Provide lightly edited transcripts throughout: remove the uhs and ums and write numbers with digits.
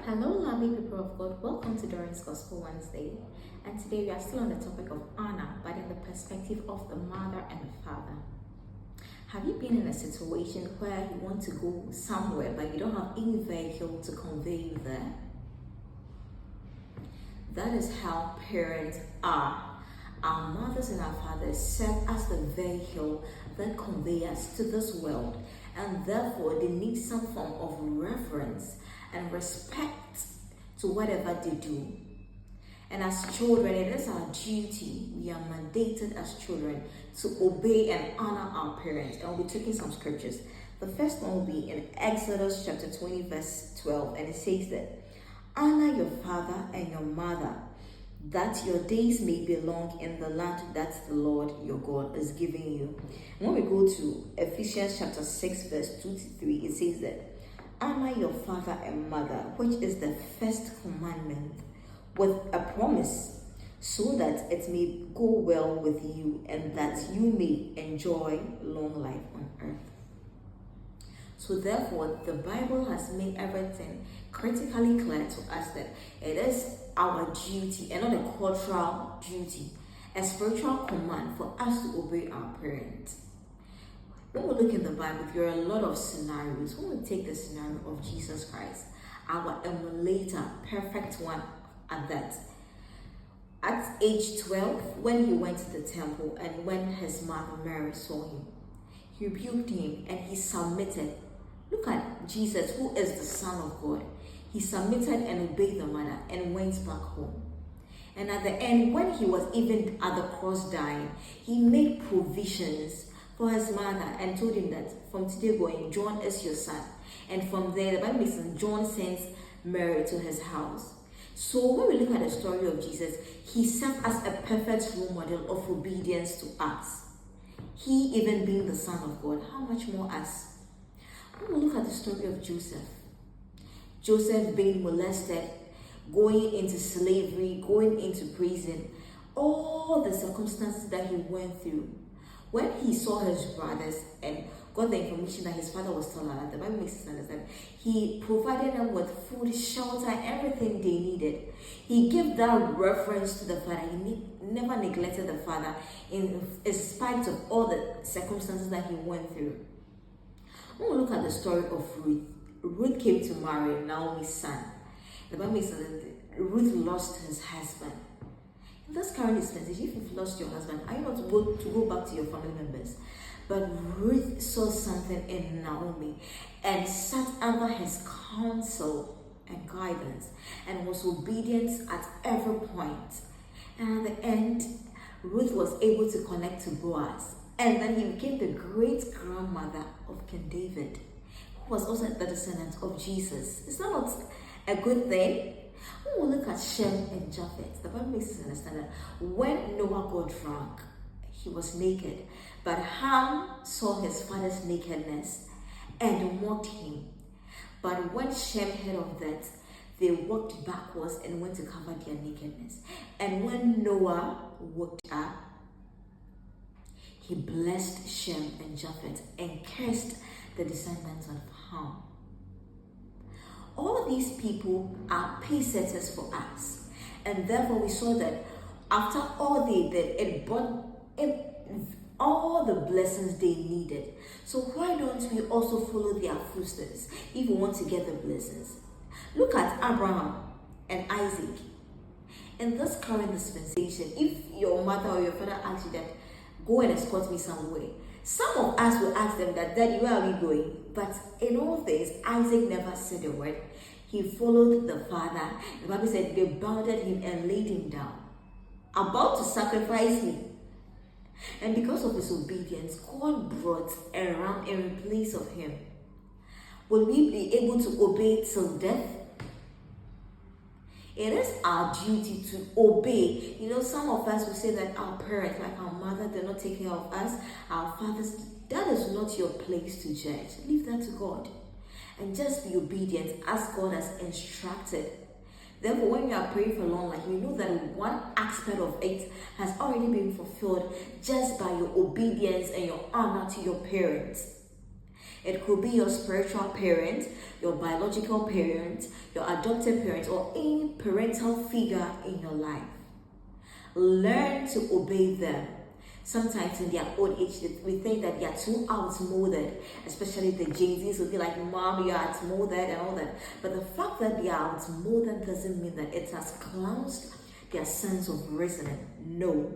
Hello, lovely people of God. Welcome to Doreen's Gospel Wednesday. And today we are still on the topic of honor, but in the perspective of the mother and the father. Have you been in a situation where you want to go somewhere, but you don't have any vehicle to convey you there? That is how parents are. Our mothers and our fathers serve as the vehicle that convey us to this world, and therefore they need some form of reverence and respect to whatever they do. And as children, it is our duty, we are mandated as children to obey and honor our parents. And we'll be taking some scriptures. The first one will be in Exodus chapter 20 verse 12, and it says that, honor your father and your mother, that your days may be long in the land that the Lord your God is giving you. And when we go to Ephesians chapter 6 verse 2 to 3, it says that, honor your father and mother, which is the first commandment, with a promise, so that it may go well with you and that you may enjoy long life on earth. So therefore, the Bible has made everything critically clear to us that it is our duty, and not a cultural duty, a spiritual command for us to obey our parents. When we look in the Bible, there are a lot of scenarios. When we take the scenario of Jesus Christ, our emulator, perfect one at that. At age 12, when he went to the temple and when his mother Mary saw him, he rebuked him and he submitted. Look at Jesus, who is the Son of God. He submitted and obeyed the mother and went back home. And at the end, when he was even at the cross dying, he made provisions for his mother and told him that from today going, John is your son. And from there, the Bible says John sends Mary to his house. So when we look at the story of Jesus, he served as a perfect role model of obedience to us. He even being the Son of God, how much more us? When we look at the story of Joseph being molested, going into slavery, going into prison, all the circumstances that he went through. When he saw his brothers and got the information that his father was still alive, the Bible makes us understand, he provided them with food, shelter, everything they needed. He gave that reference to the father. He never neglected the father in spite of all the circumstances that he went through. When we look at the story of Ruth, Ruth came to marry Naomi's son. The Bible makes us understand Ruth lost his husband. In this current dispensation, if you've lost your husband, are you not to go back to your family members? But Ruth saw something in Naomi and sat under his counsel and guidance and was obedient at every point. And at the end, Ruth was able to connect to Boaz. And then he became the great-grandmother of King David, who was also the descendant of Jesus. Is that not a good thing? When we look at Shem and Japheth, the Bible makes us understand that when Noah got drunk, he was naked. But Ham saw his father's nakedness and mocked him. But when Shem heard of that, they walked backwards and went to cover their nakedness. And when Noah woke up, he blessed Shem and Japheth and cursed the descendants of Ham. All these people are pace setters for us. And therefore we saw that after all they did, it brought all the blessings they needed. So why don't we also follow their footsteps if we want to get the blessings? Look at Abraham and Isaac. In this current dispensation, if your mother or your father asks you that, go and escort me somewhere, some of us will ask them that, Daddy, where are we going? But in all this, Isaac never said a word. He followed the father. The Bible said they bounded him and laid him down, about to sacrifice him. And because of his obedience, God brought a ram in place of him. Will we be able to obey till death? It is our duty to obey. You know, some of us will say that our parents, like our mother, did not take care of us, our fathers. That is not your place to judge. Leave that to God. And just be obedient as God has instructed. Therefore, when you are praying for long life, you know that one aspect of it has already been fulfilled just by your obedience and your honor to your parents. It could be your spiritual parent, your biological parent, your adopted parent, or any parental figure in your life. Learn to obey them. Sometimes in their old age, we think that they are too outmoded, especially the Gen Zs will be like, Mom, you are outmoded and all that. But the fact that they are outmoded doesn't mean that it has cleansed their sense of reasoning. No.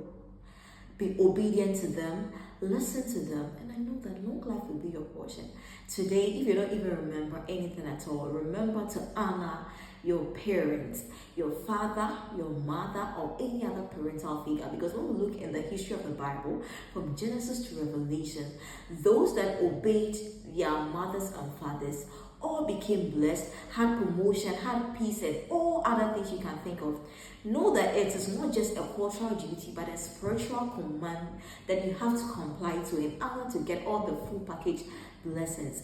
Be obedient to them, listen to them, and I know that long life will be your portion. Today, if you don't even remember anything at all, remember to honor your parents, your father, your mother, or any other parental figure. Because when we look in the history of the Bible, from Genesis to Revelation, those that obeyed their mothers and fathers all became blessed, had promotion, had peace, and all other things you can think of. Know that it is not just a cultural duty, but a spiritual command that you have to comply to in order to get all the full package blessings.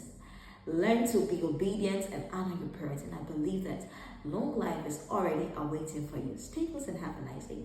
Learn to be obedient and honor your parents, and I believe that long life is already awaiting for you. Stay close and have a nice day.